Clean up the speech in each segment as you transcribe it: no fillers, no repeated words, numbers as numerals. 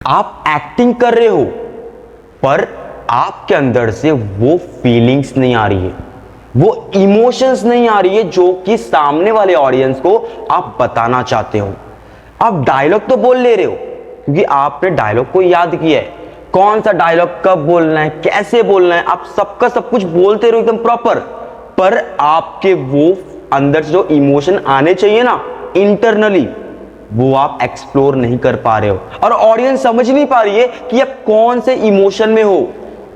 आप एक्टिंग कर रहे हो पर आपके अंदर से वो फीलिंग्स नहीं आ रही है, वो इमोशंस नहीं आ रही है जो कि सामने वाले ऑडियंस को आप बताना चाहते हो। आप डायलॉग तो बोल ले रहे हो क्योंकि आपने डायलॉग को याद किया है, कौन सा डायलॉग कब बोलना है, कैसे बोलना है, आप सबका सब कुछ बोलते रहो एकदम प्रॉपर, पर आपके वो अंदर से जो इमोशन आने चाहिए ना इंटरनली, वो आप एक्सप्लोर नहीं कर पा रहे हो और ऑडियंस समझ नहीं पा रही है कि आप कौन से इमोशन में हो,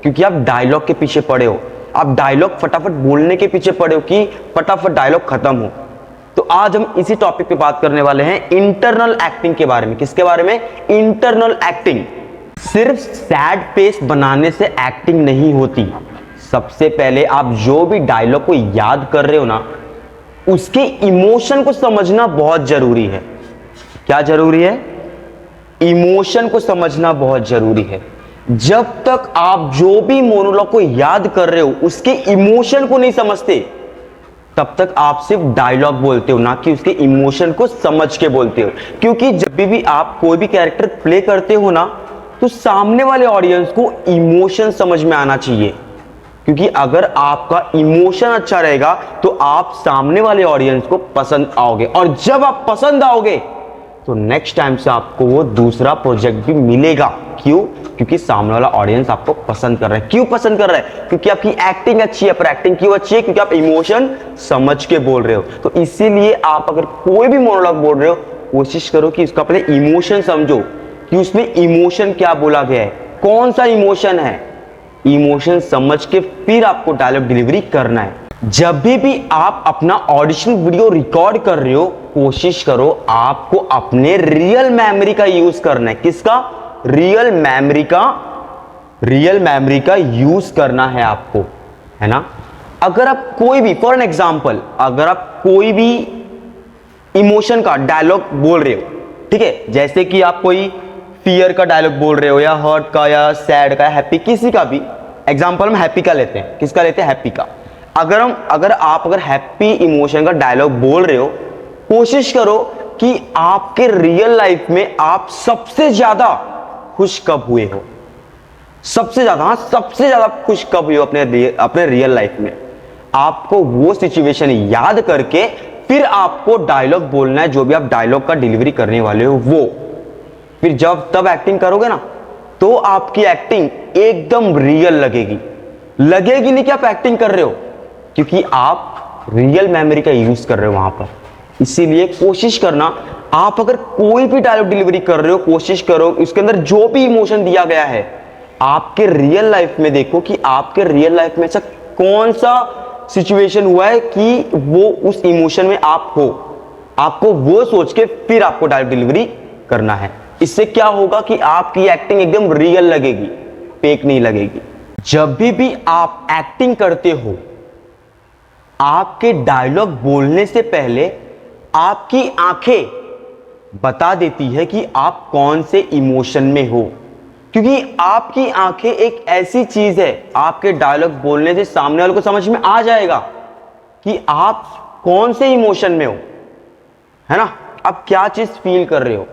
क्योंकि आप डायलॉग के पीछे पड़े हो, आप डायलॉग फटाफट बोलने के पीछे पड़े हो कि फटाफट डायलॉग खत्म हो। तो आज हम इसी टॉपिक पे बात करने वाले हैं, इंटरनल एक्टिंग के बारे में। किसके बारे में? Internal acting. सिर्फ सैड फेस बनाने से एक्टिंग नहीं होती। सबसे पहले आप जो भी डायलॉग को याद कर रहे हो ना, उसके इमोशन को समझना बहुत जरूरी है। क्या जरूरी है? इमोशन को समझना बहुत जरूरी है। जब तक आप जो भी मोनोलॉग को याद कर रहे हो उसके इमोशन को नहीं समझते, तब तक आप सिर्फ डायलॉग बोलते हो, ना कि उसके इमोशन को समझ के बोलते हो। क्योंकि जब भी आप कोई भी कैरेक्टर प्ले करते हो ना, तो सामने वाले ऑडियंस को इमोशन समझ में आना चाहिए। क्योंकि अगर आपका इमोशन अच्छा रहेगा तो आप सामने वाले ऑडियंस को पसंद आओगे, और जब आप पसंद आओगे तो नेक्स्ट टाइम से आपको वो दूसरा प्रोजेक्ट भी मिलेगा। क्यों? क्योंकि सामने वाला ऑडियंस आपको पसंद कर रहा है। क्यों पसंद कर रहा है? क्योंकि आपकी एक्टिंग अच्छी है। पर एक्टिंग क्यों अच्छी है? क्योंकि आप इमोशन समझ के बोल रहे हो। तो इसीलिए आप अगर कोई भी मोनोलॉग बोल रहे हो, कोशिश करो कि उसका पहले इमोशन समझो कि उसमें इमोशन क्या बोला गया है, कौन सा इमोशन है। इमोशन समझ के फिर आपको डायलॉग डिलीवरी करना है। जब भी आप अपना ऑडिशन वीडियो रिकॉर्ड कर रहे हो, कोशिश करो आपको अपने रियल मेमोरी का यूज करना है। किसका? रियल मेमोरी का यूज करना है आपको, है ना। अगर आप कोई भी, फॉर एन एग्जांपल, अगर आप कोई भी इमोशन का डायलॉग बोल रहे हो, ठीक है, जैसे कि आप कोई फियर का डायलॉग बोल रहे हो, या हर्ट का, या सैड का, हैप्पी, किसी का भी एग्जांपल हम हैप्पी का लेते हैं। किसका लेते हैं? हैप्पी का। अगर आप हैप्पी इमोशन का डायलॉग बोल रहे हो, कोशिश करो कि आपके रियल लाइफ में आप सबसे ज्यादा खुश कब हुए हो, सबसे ज्यादा खुश कब हुए हो अपने रियल लाइफ में। आपको वो सिचुएशन याद करके फिर आपको डायलॉग बोलना है, जो भी आप डायलॉग का डिलीवरी करने वाले हो वो। फिर जब तब एक्टिंग करोगे ना, तो आपकी एक्टिंग एकदम रियल लगेगी नहीं कि आप एक्टिंग कर रहे हो, क्योंकि आप रियल मेमोरी का यूज कर रहे हो वहां पर। इसीलिए कोशिश करना, आप अगर कोई भी डायलॉग डिलीवरी कर रहे हो, कोशिश करो उसके अंदर जो भी इमोशन दिया गया है, आपके रियल लाइफ में देखो कि आपके रियल लाइफ में ऐसा कौन सा सिचुएशन हुआ है कि वो उस इमोशन में आप हो। आपको वो सोच के फिर आपको डायलॉग डिलीवरी करना है। इससे क्या होगा कि आपकी एक्टिंग एकदम रियल लगेगी, फेक नहीं लगेगी। जब भी आप एक्टिंग करते हो, आपके डायलॉग बोलने से पहले आपकी आंखें बता देती है कि आप कौन से इमोशन में हो। क्योंकि आपकी आंखें एक ऐसी चीज है, आपके डायलॉग बोलने से सामने वाले को समझ में आ जाएगा कि आप कौन से इमोशन में हो, है ना, आप क्या चीज फील कर रहे हो।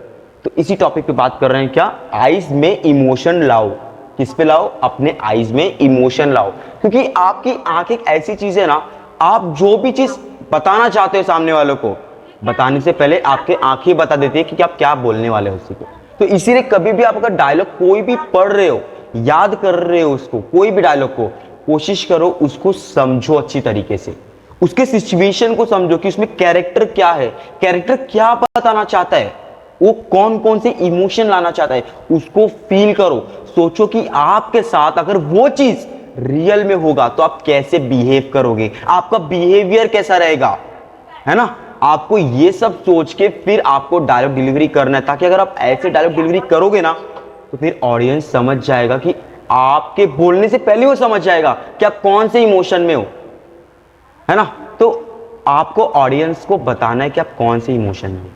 तो इसी टॉपिक पे बात कर रहे हैं। क्या? आईज में इमोशन लाओ। किस पे लाओ? अपने आईज में इमोशन लाओ। क्योंकि आपकी आंख एक ऐसी चीज है ना, आप जो भी चीज बताना चाहते हो सामने वालों को, बताने से पहले आपके आंखें बता देती है कि आप क्या बोलने वाले हो उसी को। तो इसीलिए कभी भी आप अगर डायलॉग कोई भी पढ़ रहे हो, याद कर रहे हो उसको, कोई भी डायलॉग को, कोशिश करो उसको समझो अच्छी तरीके से, उसके सिचुएशन को समझो कि उसमें कैरेक्टर क्या है, कैरेक्टर क्या बताना चाहता है, वो कौन कौन से इमोशन लाना चाहता है, उसको फील करो। सोचो कि आपके साथ अगर वो चीज रियल में होगा तो आप कैसे बिहेव करोगे, आपका बिहेवियर कैसा रहेगा, है ना। आपको ये सब सोच के फिर आपको डायलॉग डिलीवरी करना है, ताकि अगर आप ऐसे डायलॉग डिलीवरी करोगे ना, तो फिर ऑडियंस समझ जाएगा कि आपके बोलने से पहले वो समझ जाएगा कि आप कौन से इमोशन में हो, है ना। तो आपको ऑडियंस को बताना है कि आप कौन से इमोशन में हो।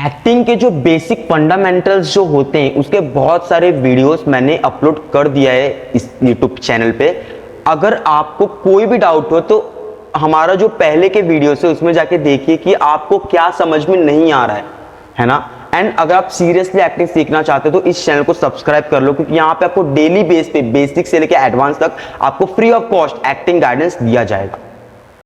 एक्टिंग के जो बेसिक फंडामेंटल्स जो होते हैं, उसके बहुत सारे वीडियोस मैंने अपलोड कर दिया है इस यूट्यूब चैनल पे। अगर आपको कोई भी डाउट हो तो हमारा जो पहले के वीडियोस है उसमें जाके देखिए कि आपको क्या समझ में नहीं आ रहा है ना। एंड अगर आप सीरियसली एक्टिंग सीखना चाहते हो तो इस चैनल को सब्सक्राइब कर लो, क्योंकि यहाँ पे आपको डेली बेस पे बेसिक से लेकर एडवांस तक आपको free of cost acting guidance दिया जाएगा।